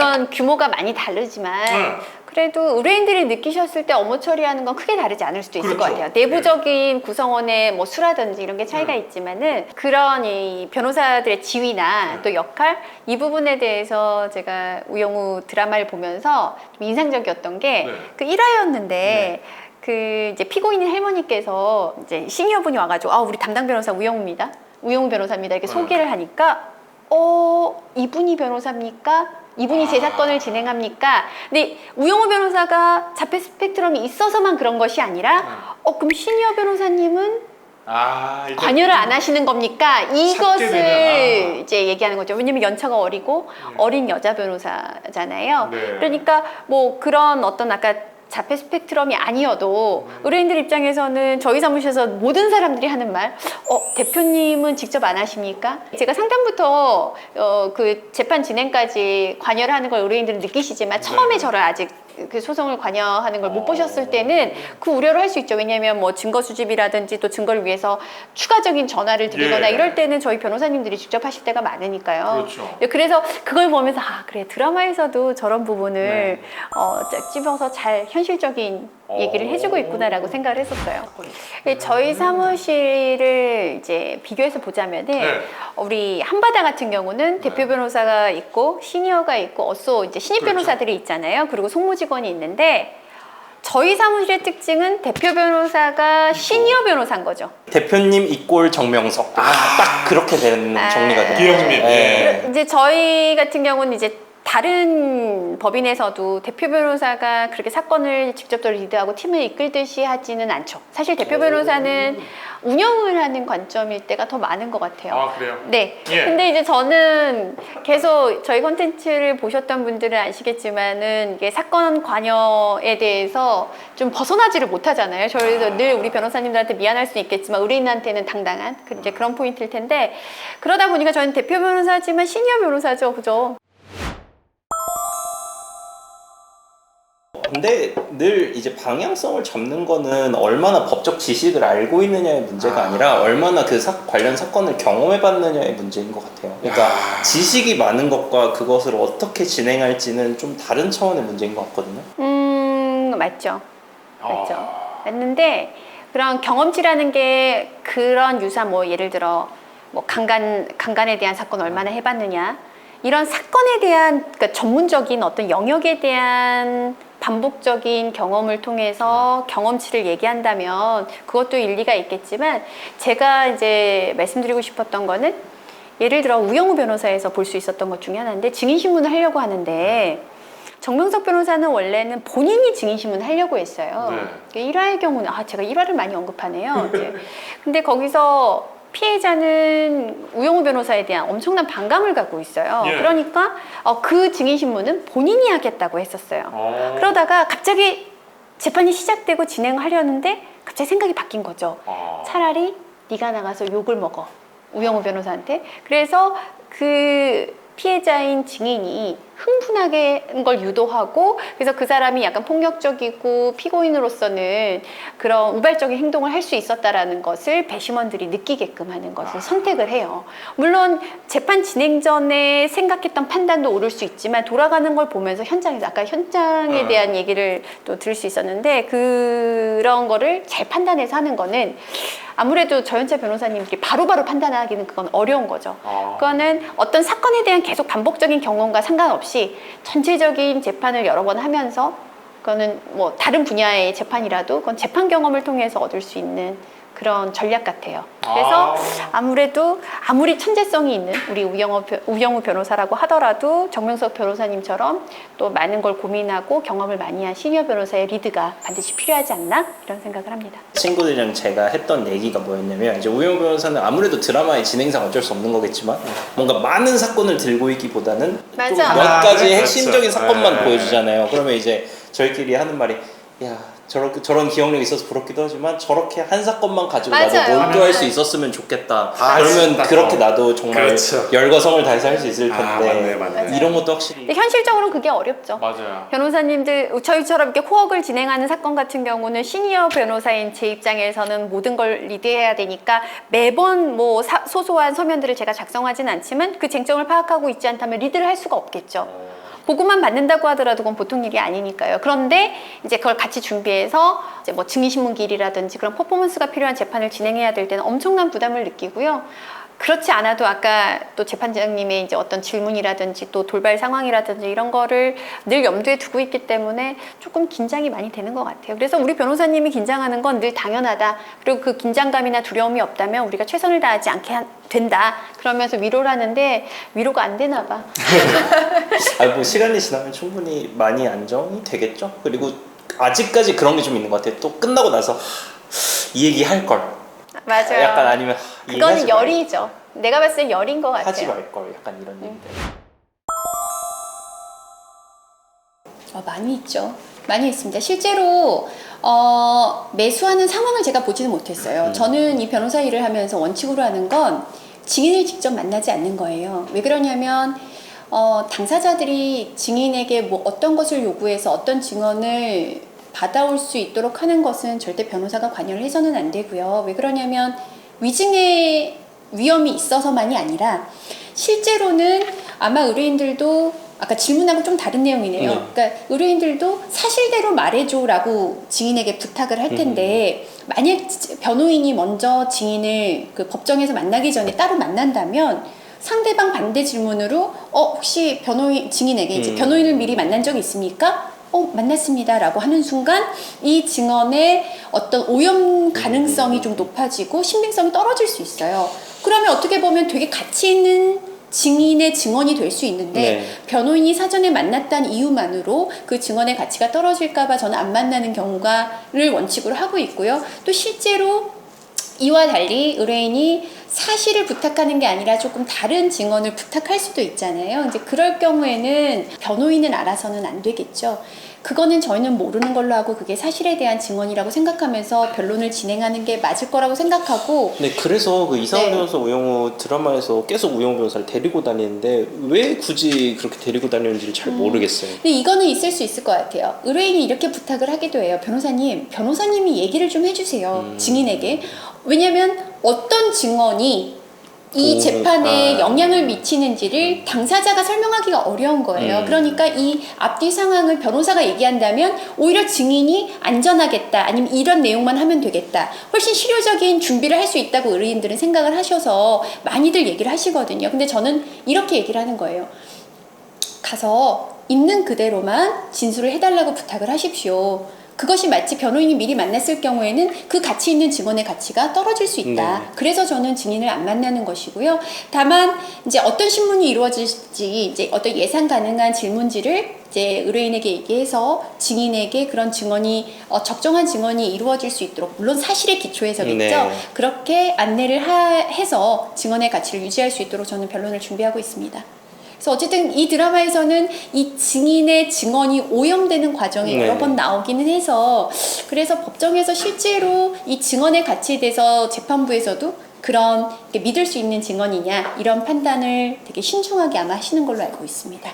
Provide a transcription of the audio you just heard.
물론 규모가 많이 다르지만 그래도 의뢰인들이 느끼셨을 때 업무 처리하는 건 크게 다르지 않을 수도 있을 것 같아요. 내부적인 구성원의 뭐 수라든지 이런 게 차이가 있지만은 그런 이 변호사들의 지위나 또 역할 이 부분에 대해서 제가 우영우 드라마를 보면서 좀 인상적이었던 게 그 1화였는데 그 이제 피고인인 할머니께서 이제 시니어분이 와가지고 우리 담당 변호사 우영우입니다. 우영우 변호사입니다. 이렇게 소개를 하니까 이분이 변호사입니까? 이분이 제 사건을 진행합니까? 근데 우영우 변호사가 자폐 스펙트럼이 있어서만 그런 것이 아니라 그럼 시니어 변호사님은 관여를 안 하시는 겁니까? 이것을 이제 얘기하는 거죠. 왜냐면 연차가 어리고 어린 여자 변호사잖아요. 그러니까 뭐 그런 어떤 아까 자폐 스펙트럼이 아니어도 의뢰인들 입장에서는 저희 사무실에서 모든 사람들이 하는 말 대표님은 직접 안 하십니까? 제가 상담부터 그 재판 진행까지 관여를 하는 걸 의뢰인들은 느끼시지만 처음에 저를 아직 그 소송을 관여하는 걸 못 보셨을 때는 그 우려를 할 수 있죠. 왜냐하면 뭐 증거 수집이라든지 또 증거를 위해서 추가적인 전화를 드리거나 이럴 때는 저희 변호사님들이 직접 하실 때가 많으니까요. 그래서 그걸 보면서 그래 드라마에서도 저런 부분을 찝어서 잘 현실적인 얘기를 해주고 있구나라고 생각을 했었어요. 저희 사무실을 이제 비교해서 보자면은 우리 한바다 같은 경우는 대표 변호사가 있고 시니어가 있고 어쏘 이제 신입 변호사들이 있잖아요. 그리고 송무직원이 있는데 저희 사무실의 특징은 대표 변호사가 시니어 변호사인 거죠. 대표님 이꼴 정명석. 딱 그렇게 되는 정리가 돼요. 기영님. 이제 저희 같은 경우는 이제 다른 법인에서도 대표 변호사가 그렇게 사건을 직접 리드하고 팀을 이끌듯이 하지는 않죠. 사실 대표 변호사는 운영을 하는 관점일 때가 더 많은 것 같아요. 그래요? 네. 근데 이제 저는 계속 저희 콘텐츠를 보셨던 분들은 아시겠지만은 이게 사건 관여에 대해서 좀 벗어나지를 못하잖아요. 저희도 늘 우리 변호사님들한테 미안할 수 있겠지만 의뢰인한테는 당당한 이제 그런 포인트일 텐데 그러다 보니까 저는 대표 변호사지만 시니어 변호사죠. 그죠? 근데 늘 이제 방향성을 잡는 거는 얼마나 법적 지식을 알고 있느냐의 문제가 아니라 얼마나 그 관련 사건을 경험해봤느냐의 문제인 것 같아요. 그러니까 지식이 많은 것과 그것을 어떻게 진행할지는 좀 다른 차원의 문제인 것 같거든요. 맞죠. 맞죠. 맞는데 그런 경험치라는 게 그런 유사 뭐 예를 들어 뭐 강간에 대한 사건 얼마나 해봤느냐 이런 사건에 대한 그러니까 전문적인 어떤 영역에 대한 반복적인 경험을 통해서 경험치를 얘기한다면 그것도 일리가 있겠지만 제가 이제 말씀드리고 싶었던 거는 예를 들어 우영우 변호사에서 볼 수 있었던 것 중에 하나인데 증인신문을 하려고 하는데 정명석 변호사는 원래는 본인이 증인신문을 하려고 했어요. 1화의 경우는 제가 1화를 많이 언급하네요. 이제. 근데 거기서 피해자는 우영우 변호사에 대한 엄청난 반감을 갖고 있어요. 그러니까 그 증인신문은 본인이 하겠다고 했었어요. 그러다가 갑자기 재판이 시작되고 진행하려는데 갑자기 생각이 바뀐 거죠. 차라리 네가 나가서 욕을 먹어. 우영우 변호사한테. 그래서 그 피해자인 증인이 흥분하게 한 걸 유도하고 그래서 그 사람이 약간 폭력적이고 피고인으로서는 그런 우발적인 행동을 할 수 있었다라는 것을 배심원들이 느끼게끔 하는 것을 선택을 해요. 물론 재판 진행 전에 생각했던 판단도 옳을 수 있지만 돌아가는 걸 보면서 현장에서 아까 현장에 대한 얘기를 또 들을 수 있었는데 그런 거를 잘 판단해서 하는 거는 아무래도 저연차 변호사님들이 바로바로 판단하기는 그건 어려운 거죠. 그거는 어떤 사건에 대한 계속 반복적인 경험과 상관없이 전체적인 재판을 여러 번 하면서 그거는 뭐 다른 분야의 재판이라도 그건 재판 경험을 통해서 얻을 수 있는 그런 전략 같아요. 그래서 아무래도 아무리 천재성이 있는 우리 우영우 변호사라고 하더라도 정명석 변호사님처럼 또 많은 걸 고민하고 경험을 많이 한 시니어 변호사의 리드가 반드시 필요하지 않나 이런 생각을 합니다. 친구들이랑 제가 했던 얘기가 뭐였냐면 이제 우영우 변호사는 아무래도 드라마의 진행상 어쩔 수 없는 거겠지만 뭔가 많은 사건을 들고 있기보다는 좀 몇 가지 핵심적인 사건만 보여주잖아요. 그러면 이제 저희끼리 하는 말이 저런 기억력이 있어서 부럽기도 하지만 저렇게 한 사건만 가지고 나도 몰두할 수 있었으면 좋겠다. 그러면 그렇게 나도 정말 열과성을 다해서 할 수 있을 텐데 맞네. 이런 것도 확실히 근데 현실적으로는 그게 어렵죠. 맞아요. 변호사님들 저희처럼 이렇게 코웍을 진행하는 사건 같은 경우는 시니어 변호사인 제 입장에서는 모든 걸 리드해야 되니까 매번 뭐 소소한 서면들을 제가 작성하진 않지만 그 쟁점을 파악하고 있지 않다면 리드를 할 수가 없겠죠. 보고만 받는다고 하더라도 그건 보통 일이 아니니까요. 그런데 이제 그걸 같이 준비해서 이제 뭐 증인신문기일이라든지 그런 퍼포먼스가 필요한 재판을 진행해야 될 때는 엄청난 부담을 느끼고요. 그렇지 않아도 아까 또 재판장님의 이제 어떤 질문이라든지 또 돌발 상황이라든지 이런 거를 늘 염두에 두고 있기 때문에 조금 긴장이 많이 되는 것 같아요. 그래서 우리 변호사님이 긴장하는 건 늘 당연하다. 그리고 그 긴장감이나 두려움이 없다면 우리가 최선을 다하지 않게 된다. 그러면서 위로를 하는데 위로가 안 되나 봐. 뭐 시간이 지나면 충분히 많이 안정이 되겠죠. 그리고 아직까지 그런 게 좀 있는 것 같아요. 또 끝나고 나서 이 얘기 할 걸. 맞아요. 약간 아니면 그거는 열이죠. 내가 봤을 때 열인 것 같아요. 하지 말 걸 약간 이런 얘기들. 많이 있죠. 많이 있습니다. 실제로 매수하는 상황을 제가 보지는 못했어요. 저는 이 변호사 일을 하면서 원칙으로 하는 건 증인을 직접 만나지 않는 거예요. 왜 그러냐면 당사자들이 증인에게 뭐 어떤 것을 요구해서 어떤 증언을 받아올 수 있도록 하는 것은 절대 변호사가 관여를 해서는 안 되고요. 왜 그러냐면 위증의 위험이 있어서만이 아니라 실제로는 아마 의뢰인들도 아까 질문하고 좀 다른 내용이네요. 그러니까 의뢰인들도 사실대로 말해줘라고 증인에게 부탁을 할 텐데 만약 변호인이 먼저 증인을 그 법정에서 만나기 전에 따로 만난다면 상대방 반대 질문으로 혹시 증인에게 이제 변호인을 미리 만난 적이 있습니까? 만났습니다 라고 하는 순간 이 증언의 어떤 오염 가능성이 좀 높아지고 신빙성이 떨어질 수 있어요. 그러면 어떻게 보면 되게 가치 있는 증인의 증언이 될 수 있는데 변호인이 사전에 만났다는 이유만으로 그 증언의 가치가 떨어질까봐 저는 안 만나는 경우를 원칙으로 하고 있고요. 또 실제로 이와 달리 의뢰인이 사실을 부탁하는 게 아니라 조금 다른 증언을 부탁할 수도 있잖아요. 이제 그럴 경우에는 변호인은 알아서는 안 되겠죠. 그거는 저희는 모르는 걸로 하고 그게 사실에 대한 증언이라고 생각하면서 변론을 진행하는 게 맞을 거라고 생각하고. 네, 그래서 그 이상한 변호사 우영우 드라마에서 계속 우영우 변호사를 데리고 다니는데 왜 굳이 그렇게 데리고 다니는지를 잘 모르겠어요. 근데 이거는 있을 수 있을 것 같아요. 의뢰인이 이렇게 부탁을 하기도 해요. 변호사님이 얘기를 좀 해주세요. 증인에게. 왜냐면 어떤 증언이 이 재판에 영향을 미치는지를 당사자가 설명하기가 어려운 거예요. 그러니까 이 앞뒤 상황을 변호사가 얘기한다면 오히려 증인이 안전하겠다, 아니면 이런 내용만 하면 되겠다, 훨씬 실효적인 준비를 할 수 있다고 의뢰인들은 생각을 하셔서 많이들 얘기를 하시거든요. 근데 저는 이렇게 얘기를 하는 거예요. 가서 있는 그대로만 진술을 해달라고 부탁을 하십시오. 그것이 마치 변호인이 미리 만났을 경우에는 그 가치 있는 증언의 가치가 떨어질 수 있다. 그래서 저는 증인을 안 만나는 것이고요. 다만 이제 어떤 신문이 이루어질지 이제 어떤 예상 가능한 질문지를 이제 의뢰인에게 얘기해서 증인에게 그런 증언이 적정한 증언이 이루어질 수 있도록, 물론 사실에 기초해서겠죠. 그렇게 안내를 해서 증언의 가치를 유지할 수 있도록 저는 변론을 준비하고 있습니다. 그래서 어쨌든 이 드라마에서는 이 증인의 증언이 오염되는 과정이 여러 번 나오기는 해서, 그래서 법정에서 실제로 이 증언의 가치에 대해서 재판부에서도 그런 믿을 수 있는 증언이냐 이런 판단을 되게 신중하게 아마 하시는 걸로 알고 있습니다.